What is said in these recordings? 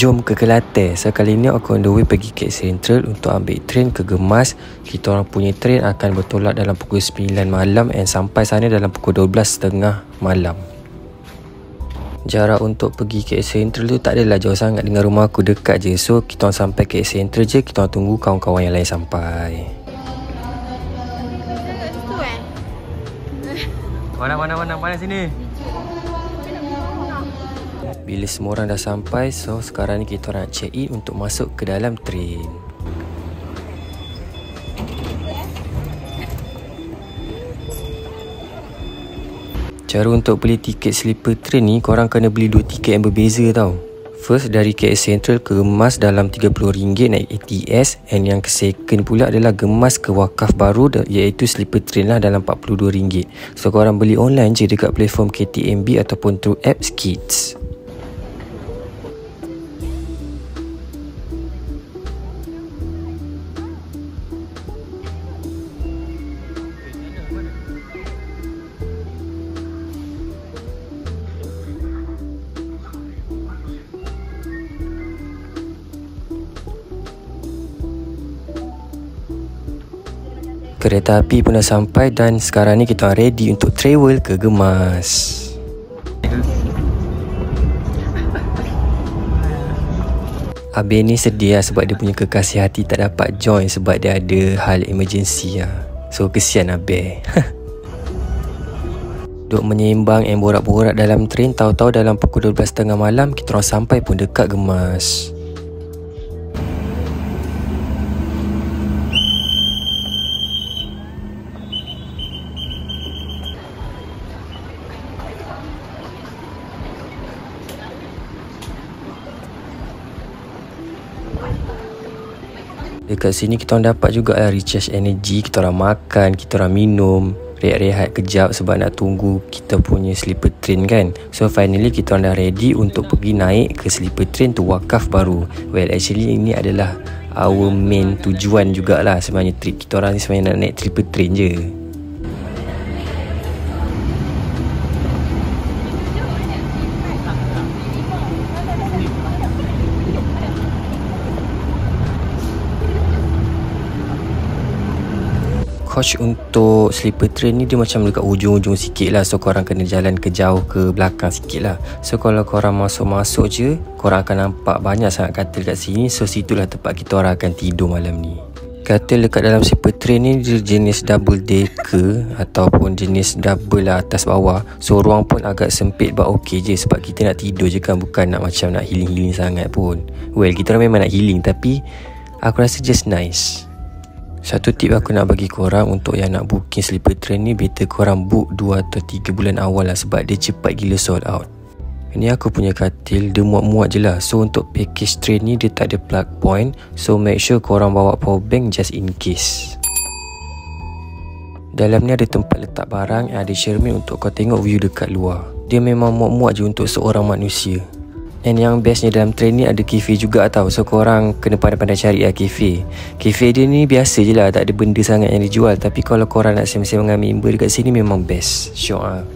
Jom ke Kelantan. So kali ni aku on the way pergi KL Sentral untuk ambil train ke Gemas. Kita orang punya train akan bertolak dalam pukul 9 malam and sampai sana dalam pukul 12.30 malam. Jarak untuk pergi KL Sentral tu tak adalah jauh sangat dengan rumah aku, dekat je. So kita orang sampai KL Sentral je, kita orang tunggu kawan-kawan yang lain sampai. Mana sini. Bila semua orang dah sampai, so sekarang ni kita orang nak check in untuk masuk ke dalam train. Cara untuk beli tiket sleeper train ni, korang kena beli 2 tiket yang berbeza tau. First dari KL Sentral ke Gemas dalam RM30 naik ATS, and yang second pula adalah Gemas ke Wakaf Baru iaitu sleeper train lah dalam RM42. So korang beli online je dekat platform KTMB ataupun through app Skids. Kereta api pun dah sampai dan sekarang ni kita ready untuk travel ke Gemas. Abel ni sedih lah sebab dia punya kekasih hati tak dapat join sebab dia ada hal emergency lah. So kesian Abel. Duk menyeimbang and borak-borak dalam train, tahu-tahu dalam pukul 12.30 malam kita orang sampai pun dekat Gemas. Dekat sini kita orang dapat juga lah recharge energy. Kita orang makan, kita orang minum, rehat-rehat kejap sebab nak tunggu kita punya sleeper train kan. So finally kita orang dah ready untuk pergi naik ke sleeper train tu Wakaf Baru. Well actually ini adalah our main tujuan jugalah sebenarnya. Trip kita orang ni sebenarnya nak naik sleeper train je. Coach untuk sleeper train ni dia macam dekat ujung-ujung sikit lah. So korang kena jalan ke jauh ke belakang sikit lah. So kalau korang masuk-masuk je, korang akan nampak banyak sangat katil kat sini. So situlah tempat kita orang akan tidur malam ni. Katil dekat dalam sleeper train ni dia jenis double decker ataupun jenis double lah atas bawah. So ruang pun agak sempit but okey je sebab kita nak tidur je kan, bukan nak macam nak healing-healing sangat pun. Well kita orang memang nak healing tapi aku rasa just nice. Satu tip aku nak bagi korang untuk yang nak booking sleeper train ni, better korang book 2 atau 3 bulan awal lah sebab dia cepat gila sold out. Ini aku punya katil, dia muat-muat je lah. So untuk package train ni dia tak ada plug point, so make sure korang bawa power bank just in case. Dalam ni ada tempat letak barang, ada cermin untuk kau tengok view dekat luar. Dia memang muat-muat je untuk seorang manusia. And yang bestnya dalam train ni ada cafe juga tau. So korang kena pandai-pandai cari lah cafe. Cafe dia ni biasa je lah, tak ada benda sangat yang dijual. Tapi kalau korang nak sembang-sembang dengan member dekat sini memang best. Syok lah.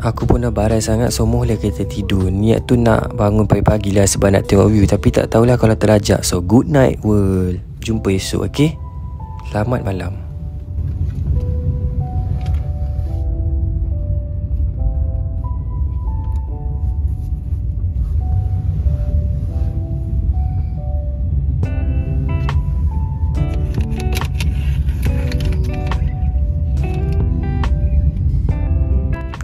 Aku pun dah barai sangat, so mohlah kita tidur. Niat tu nak bangun pagi-pagi lah sebab nak tengok view. Tapi tak tahulah kalau terlajak. So good night world. Jumpa esok, okay? Selamat malam.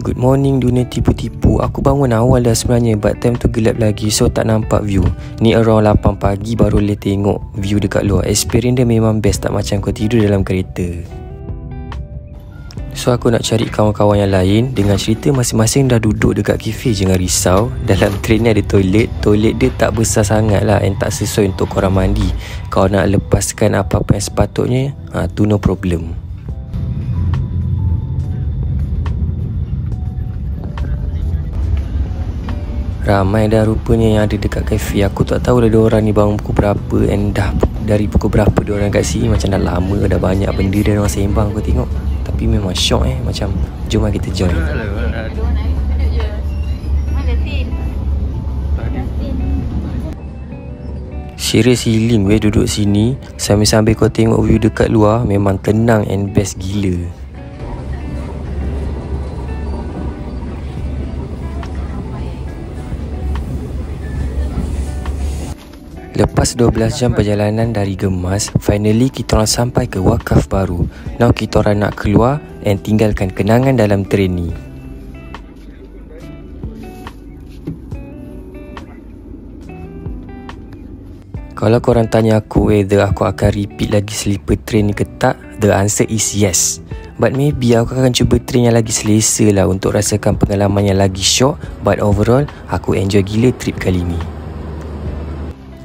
Good morning dunia tipu-tipu. Aku bangun awal dah sebenarnya, but time tu gelap lagi so tak nampak view. Ni around 8 pagi baru boleh tengok view dekat luar. Experience dia memang best, tak macam kau tidur dalam kereta. So aku nak cari kawan-kawan yang lain dengan cerita masing-masing dah duduk dekat cafe. Jangan risau, dalam train ni ada toilet. Toilet dia tak besar sangat lah and tak sesuai untuk korang mandi. Kau nak lepaskan apa-apa yang sepatutnya, tu no problem. Ramai dah rupanya yang ada dekat kafe. Aku tak tahu lah diorang ni bangun pukul berapa and dah dari pukul berapa diorang kat sini. Macam dah lama, dah banyak benda dia orang sembang aku tengok. Tapi memang syok macam jom lah kita join. Serius healing weh duduk sini. Sambil-sambil kau tengok view dekat luar, memang tenang and best gila. Lepas 12 jam perjalanan dari Gemas, finally kita orang sampai ke wakaf baru. Now kita orang nak keluar and tinggalkan kenangan dalam train ni. Kalau korang tanya aku whether aku akan repeat lagi sleeper train ni ke tak, the answer is yes. But maybe aku akan cuba train yang lagi selesa lah untuk rasakan pengalaman yang lagi syok. But overall, aku enjoy gila trip kali ni.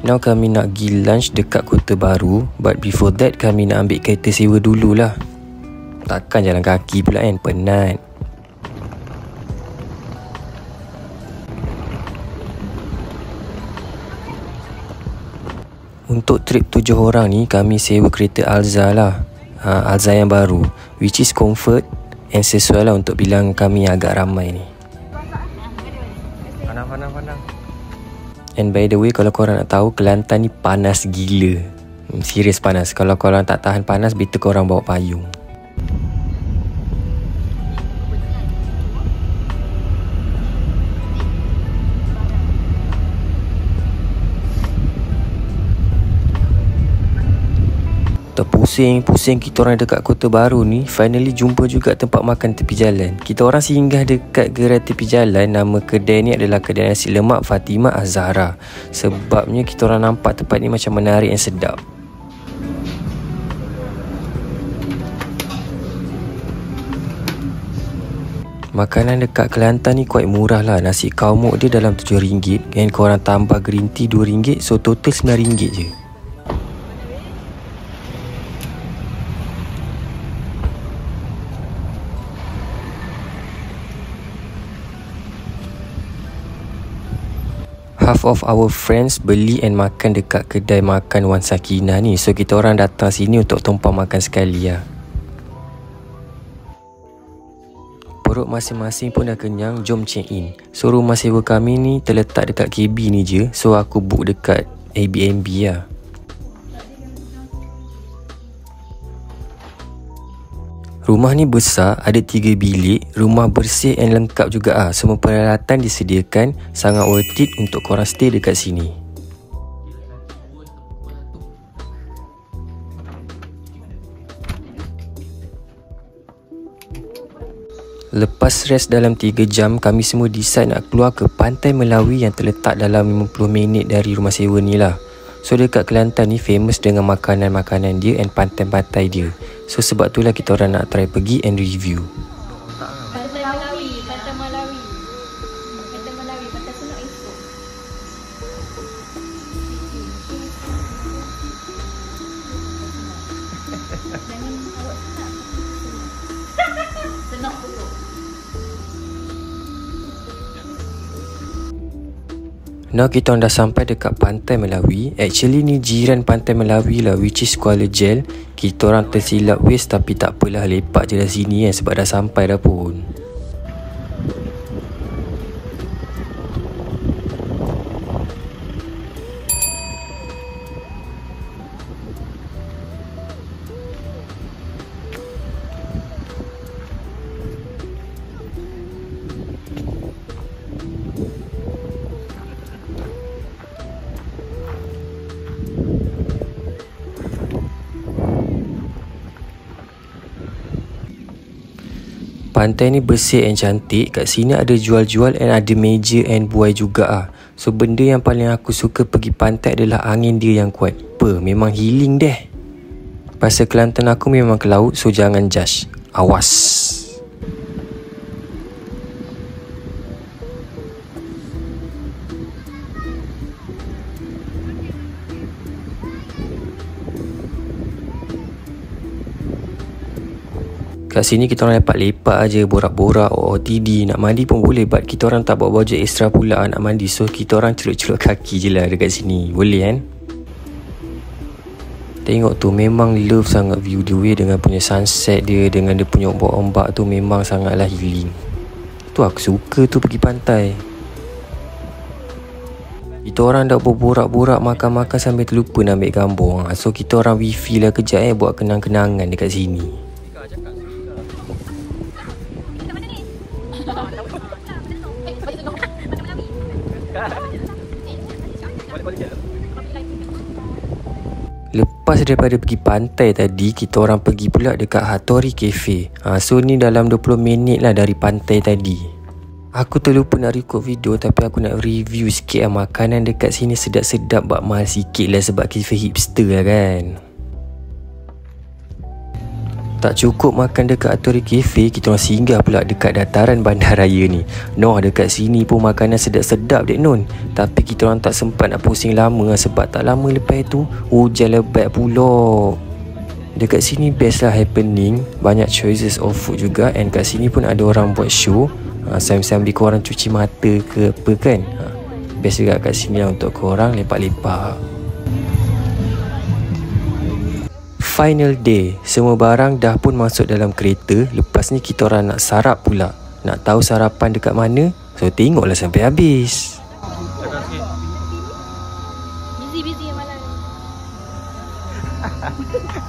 Now kami nak pergi lunch dekat Kota Baru. But before that, kami nak ambil kereta sewa dululah. Takkan jalan kaki pula kan, penat. Untuk trip 7 orang ni, kami sewa kereta Alza lah. Alza yang baru, which is comfort and sesuai lah untuk bilang kami agak ramai ni. Panang. And by the way, kalau korang nak tahu, Kelantan ni panas gila. Serius panas. Kalau korang tak tahan panas, better korang bawa payung. Pusing kita orang dekat Kota Baru ni, finally jumpa juga tempat makan tepi jalan. Kita orang singgah dekat gerai tepi jalan. Nama kedai ni adalah kedai nasi lemak Fatimah Az-Zahra. Sebabnya kita orang nampak tempat ni macam menarik dan sedap. Makanan dekat Kelantan ni quite murah lah. Nasi kaumuk dia dalam RM7 and korang tambah green tea RM2, so total RM9 je. Half of our friends beli and makan dekat kedai makan Wan Sakinah ni. So kita orang datang sini untuk tumpang makan sekali lah. Perut masing-masing pun dah kenyang, jom check in. So rumah sewa kami ni terletak dekat KB ni je. So aku book dekat Airbnb lah. Rumah ni besar, ada 3 bilik, rumah bersih and lengkap juga ah. Semua peralatan disediakan, sangat worth it untuk korang stay dekat sini. Lepas rest dalam 3 jam, kami semua decide nak keluar ke Pantai Melawi yang terletak dalam 50 minit dari rumah sewa ni lah. So dekat Kelantan ni famous dengan makanan-makanan dia and pantai-pantai dia. So sebab itulah kita orang nak try pergi and review. Pantai Melawi, Pantai Senok esok. Jangan awak senok betul. Now kita orang dah sampai dekat Pantai Melawi. Actually ni jiran Pantai Melawi lah, which is Kuala Jel. Kita orang tersilap waste tapi tak apalah, lepak je dah sini kan sebab dah sampai dah pun. Pantai ni bersih and cantik. Kat sini ada jual-jual and ada meja and buai juga ah. So benda yang paling aku suka pergi pantai adalah angin dia yang kuat. Memang healing deh. Pasal Kelantan aku memang ke laut, so jangan judge. Awas. Kat sini kita orang dapat lepak aja, borak-borak, OOTD, nak mandi pun boleh. But kita orang tak bawa baju ekstra pula nak mandi. So kita orang celup-celup kaki je lah dekat sini. Boleh kan? Tengok tu, memang love sangat view dia dengan punya sunset dia, dengan dia punya ombak-ombak tu memang sangatlah healing. Tu aku suka tu pergi pantai. Kita orang dah berborak-borak makan-makan sambil terlupa nak ambil gambar. So kita orang wifi lah kejap buat kenang-kenangan dekat sini. Lepas daripada pergi pantai tadi, kita orang pergi pula dekat Hattori Cafe. So ni dalam 20 minit lah dari pantai tadi. Aku terlupa nak record video, tapi aku nak review sikit lah makanan dekat sini. Sedap-sedap, bak mahal sikit lah sebab cafe hipster lah kan. Tak cukup makan dekat Hattori Cafe, kita orang singgah pula dekat dataran bandaraya ni. Noh, dekat sini pun makanan sedap-sedap dek non. Tapi kita orang tak sempat nak pusing lama sebab tak lama lepas tu hujan lebat pula. Dekat sini best lah happening, banyak choices of food juga. And kat sini pun ada orang buat show, sambil korang cuci mata ke apa kan. Best juga kat sini lah untuk korang lepak-lepak. Final day, semua barang dah pun masuk dalam kereta. Lepas ni kita orang nak sarap pula. Nak tahu sarapan dekat mana? So tengoklah sampai habis. Busy malam.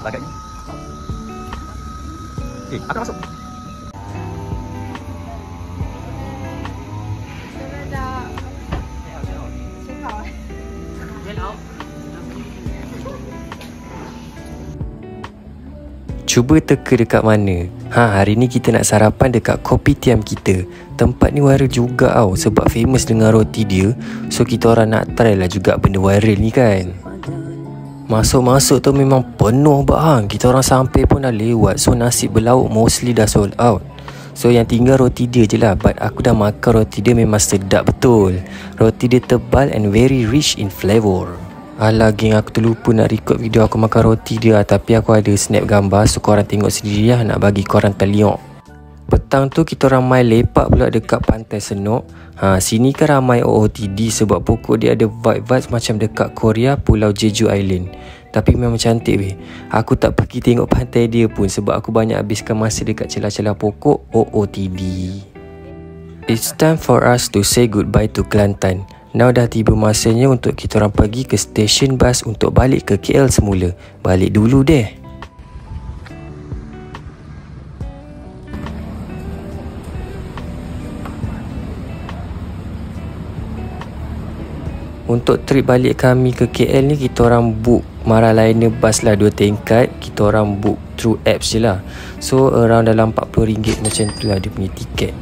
Agaknya. Akan masuk. Cuba teka dekat mana. Hari ni kita nak sarapan dekat Kopitiam kita. Tempat ni viral juga tau, sebab famous dengan roti dia. So kita orang nak try lah juga benda viral ni kan. Masuk-masuk tu memang penuh bak. Kita orang sampai pun dah lewat. So nasi berlauk mostly dah sold out. So yang tinggal roti dia je lah. But aku dah makan roti dia, memang sedap betul. Roti dia tebal and very rich in flavour. Alah geng, aku terlupa nak record video aku makan roti dia. Tapi aku ada snap gambar, so korang tengok sendiri lah, nak bagi korang terliok. Petang tu kita ramai lepak pula dekat Pantai Senok. Sini kan ramai OOTD sebab pokok dia ada vibe-vibes macam dekat Korea, Pulau Jeju Island. Tapi memang cantik weh. Aku tak pergi tengok pantai dia pun sebab aku banyak habiskan masa dekat celah-celah pokok OOTD. It's time for us to say goodbye to Kelantan. Now dah tiba masanya untuk kita orang pergi ke stesen bas untuk balik ke KL semula. Balik dulu deh. Untuk trip balik kami ke KL ni, kita orang book Maraliner bus lah 2 tingkat. Kita orang book through apps je lah. So around dalam RM40 macam tu lah dia punya tiket.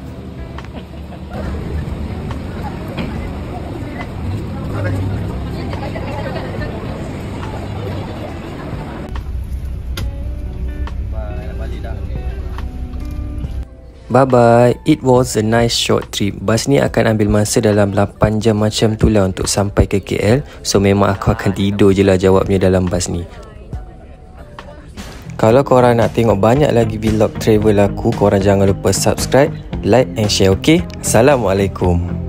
Bye-bye. It was a nice short trip. Bas ni akan ambil masa dalam 8 jam macam tu lah untuk sampai ke KL. So memang aku akan tidur je lah jawabnya dalam bas ni. Kalau korang nak tengok banyak lagi vlog travel aku, korang jangan lupa subscribe, like and share, okay? Assalamualaikum.